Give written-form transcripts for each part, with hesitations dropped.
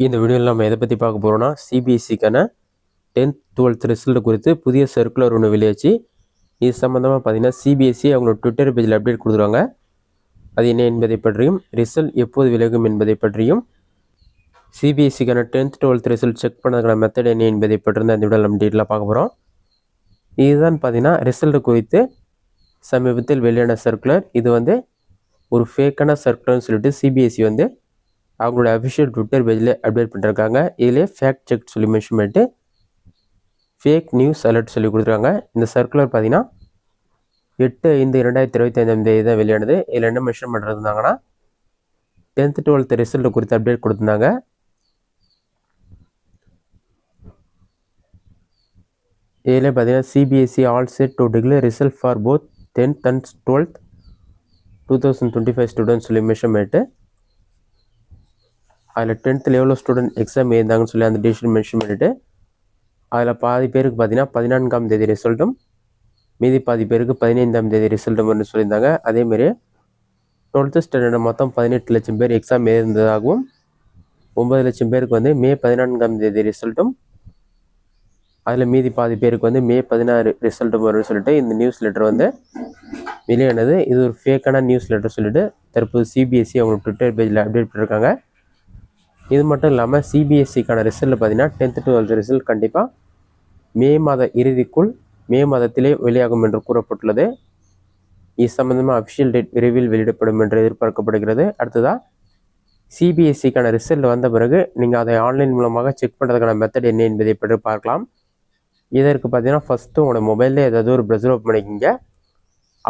இந்த வீடியோவில் நம்ம எதை பற்றி பார்க்க போகிறோம்னா சிபிஎஸ்சிக்கான 10th 12th ரிசல்ட் குறித்து புதிய சர்க்குலர் ஒன்று வெளியாச்சு. இது சம்மந்தமாக பார்த்தீங்கன்னா சிபிஎஸ்சி அவங்களோட ட்விட்டர் பேஜில் அப்டேட் கொடுத்துருவாங்க. அது என்ன என்பதை பற்றியும் ரிசல்ட் எப்போது விலகும் என்பதை பற்றியும் சிபிஎஸ்சிக்கான 10th 12th ரிசல்ட் செக் பண்ணதுக்கான மெத்தட் என்ன என்பதை பற்றி தான் இந்த வீடியோவில் நம்ம டீட்டெயிலாக பார்க்க போகிறோம். இதுதான் பார்த்தீங்கன்னா ரிசல்ட் குறித்து சமீபத்தில் வெளியான சர்க்குலர். இது ஒரு ஃபேக்கான சர்க்குலர்னு சொல்லிட்டு சிபிஎஸ்சி அவங்களோட அஃபிஷியல் ட்விட்டர் பேஜில் அப்டேட் பண்ணிருக்காங்க. இதிலே ஃபேக்ட் செக் சொல்லி மென்ஷன் பண்ணிட்டு ஃபேக் நியூஸ் அலர்ட் சொல்லி கொடுத்துருக்காங்க. இந்த சர்க்குலர் பார்த்தீங்கன்னா 8/5/2025 தான் வெளியானது. இதில் என்ன மென்ஷன் பண்ணுறதுனாங்கன்னா 10th 12th ரிசல்ட் குறித்து அப்டேட் கொடுத்துருந்தாங்க. இதில் பார்த்தீங்கன்னா CBSE all set to declare result for both 10th and 12th 2025 students சொல்லி மென்ஷன் பண்ணிட்டு அதில் 10th லெவலில் ஸ்டூடெண்ட் எக்ஸாம் எழுந்தாங்கன்னு சொல்லி அந்த டேஷன் மென்ஷன் பண்ணிவிட்டு அதில் பாதி பேருக்கு பார்த்தீங்கன்னா 14ஆம் தேதி ரிசல்ட்டும் மீதி பாதி பேருக்கு 15ஆம் தேதி ரிசல்ட்டும் சொல்லியிருந்தாங்க. அதேமாரி 12th ஸ்டாண்டர்ட் மொத்தம் 18 லட்சம் பேர் எக்ஸாம் எழுந்ததாகவும் 9 லட்சம் பேருக்கு மே 14ஆம் தேதி ரிசல்ட்டும் அதில் மீதி பாதி பேருக்கு மே 16 ரிசல்ட்டும் வரும்னு சொல்லிட்டு இந்த நியூஸ் லெட்டர் வெளியானது. இது ஒரு ஃபேக்கான நியூஸ் லெட்டர் சொல்லிட்டு தற்போது சிபிஎஸ்சி அவங்க ட்விட்டர் பேஜில் அப்டேட் பண்ணியிருக்காங்க. இது மட்டும் இல்லாமல் சிபிஎஸ்சிக்கான ரிசல்ட் பார்த்தீங்கன்னா 10th 12th ரிசல்ட் கண்டிப்பாக மே மாத இறுதிக்குள் மே மாதத்திலே வெளியாகும் என்று கூறப்பட்டுள்ளது. இது சம்பந்தமாக அஃபிஷியல் டேட் விரைவில் வெளியிடப்படும் என்று எதிர்பார்க்கப்படுகிறது. அடுத்ததாக சிபிஎஸ்சிக்கான ரிசல்ட் வந்த பிறகு நீங்கள் அதை ஆன்லைன் மூலமாக செக் பண்ணுறதுக்கான மெத்தட் என்ன என்பதை பற்றி பார்க்கலாம். இதற்கு பார்த்தீங்கன்னா ஃபஸ்ட்டு உங்களோட மொபைலில் ஏதாவது ஒரு ப்ரௌசர் ஓப்பன் பண்ணிக்கிங்க.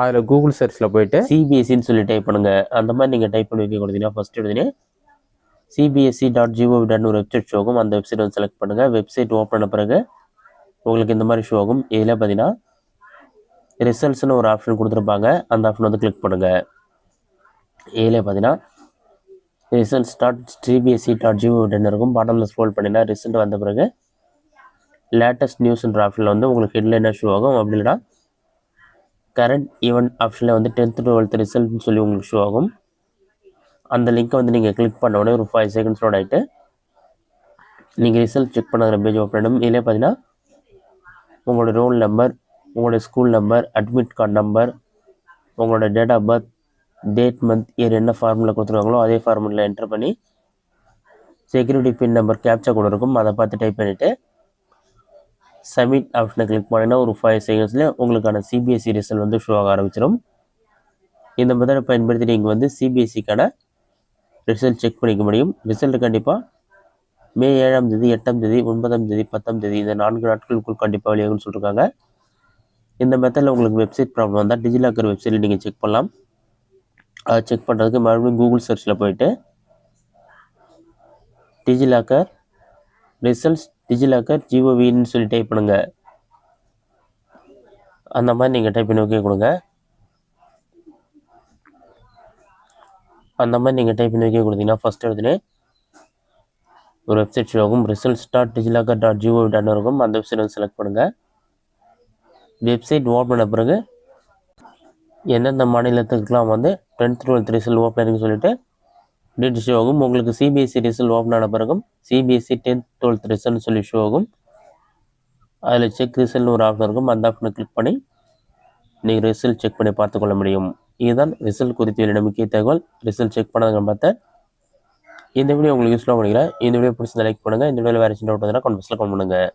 அதில் கூகுள் சர்ச்சில் போய்ட்டு சிபிஎஸ்சின்னு சொல்லி டைப் பண்ணுங்கள். அந்த மாதிரி நீங்கள் டைப் பண்ணி வைக்க கொடுத்தீங்கன்னா ஃபஸ்ட்டு எடுத்துனே cbse.gov.in ஒரு வெப்சைட் ஷோ ஆகும். அந்த வெப்சைட் செலக்ட் பண்ணுங்கள். வெப்சைட் ஓப்பன் பண்ண பிறகு உங்களுக்கு இந்த மாதிரி ஷோ ஆகும். இதில் பார்த்தீங்கன்னா ரிசல்ட்ஸ்னு ஒரு ஆப்ஷன் கொடுத்துருப்பாங்க. அந்த ஆப்ஷன் கிளிக் பண்ணுங்கள். இதில் பார்த்தீங்கன்னா results.cbse.gov.in இருக்கும். பாட்டமில் ஸ்க்ரோல் பண்ணிங்கன்னா ரிசல்ட் வந்த பிறகு லேட்டஸ்ட் நியூஸ்ன்ற ஆப்ஷனில் உங்களுக்கு ஹெட்லைனாக ஷோ ஆகும். அப்படி இல்லைனா கரண்ட் ஈவெண்ட் ஆப்ஷனில் 10th 12th ரிசல்ட்னு சொல்லி உங்களுக்கு ஷோ ஆகும். அந்த லிங்க்கை நீங்கள் கிளிக் பண்ண உடனே ஒரு 5 செகண்ட்ஸ் லோட் ஆகிட்டு நீங்கள் ரிசல்ட் செக் பண்ணுற பேஜ் ஓப்பன் ஆகிடும். இதில் பார்த்தீங்கன்னா உங்களோட ரோல் நம்பர், உங்களோட school number, admit card number, உங்களோட date of birth, date, month, year என்ன ஃபார்முலா கொடுத்துருக்காங்களோ அதே ஃபார்முலா என்டர் பண்ணி செக்யூரிட்டி பின் நம்பர் கேப்சா கூட இருக்கும். அதை பார்த்து டைப் பண்ணிவிட்டு சப்மிட் ஆப்ஷனை கிளிக் பண்ணிங்கன்னா ஒரு 5 செகண்ட்ஸில் உங்களுக்கான சிபிஎஸ்சி ரிசல்ட் ஷோ ஆக ஆரம்பிச்சிடும். இந்த மெத்தடை பயன்படுத்தி நீங்கள் சிபிஎஸ்சிக்கான ரிசல்ட் செக் பண்ணிக்க முடியும். ரிசல்ட் கண்டிப்பாக மே 7ஆம் தேதி, 8ஆம் தேதி, 9ஆம் தேதி, 10ஆம் தேதி இந்த 4 நாட்களுக்குள் கண்டிப்பாக வெளியாகும்னு சொல்லியிருக்காங்க. இந்த மெத்தடில் உங்களுக்கு வெப்சைட் ப்ராப்ளம் வந்தால் டிஜிலாக்கர் வெப்சைட்டில் நீங்கள் செக் பண்ணலாம். அதை செக் பண்ணுறதுக்கு மறுபடியும் கூகுள் சர்ச்சில் போயிட்டு டிஜிலாக்கர் ரிசல்ட்ஸ் டிஜிலாக்கர் ஜிஓவின்னு சொல்லி டைப் பண்ணுங்கள். அந்த மாதிரி நீங்கள் டைப் பண்ணி ஓகே கொடுங்க. அந்த மாதிரி நீங்கள் டைப் பண்ணி வைக்க கொடுத்தீங்கன்னா ஃபஸ்ட் எடுத்துகிட்டு ஒரு வெப்சைட் ஷோ ஆகும். results.digilakar.gov.in இருக்கும். அந்த வெப்சைட் செலக்ட் பண்ணுங்கள். வெப்சைட் ஓப்பன் பண்ண பிறகு எந்தெந்த மாநிலத்துக்கெலாம் 10th 12th ரிசல்ட் ஓப்பன் ஆகிருக்குன்னு சொல்லிட்டு டேட் ஷோ ஆகும். உங்களுக்கு சிபிஎஸ்சி ரிசல்ட் ஓப்பன் ஆன பிறகும் சிபிஎஸ்சி 10th 12th ரிசல்ட்னு சொல்லி ஷோ ஆகும். அதில் செக் ரிசல்ட்னு ஒரு ஆப்ஷன் இருக்கும். அந்த ஆப்ஷனை கிளிக் பண்ணி நீங்கள் ரிசல்ட் செக் பண்ணி பார்த்துக்கொள்ள முடியும். இதுதான் ரிசல்ட் குறித்து வெளியிட முக்கிய தகவல். ரிசல்ட் செக் பண்ணதுங்க பார்த்தேன். இந்த வீடியோ உங்களுக்கு யூஸ்ஃபுல்லாக பண்ணிக்கிறேன். இந்த வீடியோ பிடிச்சதை லைக் பண்ணுங்கள். இந்த வீடியோவில் வேறு சின்ன டவுட் கமெண்ட் பாக்ஸில் கமெண்ட் பண்ணுங்கள்.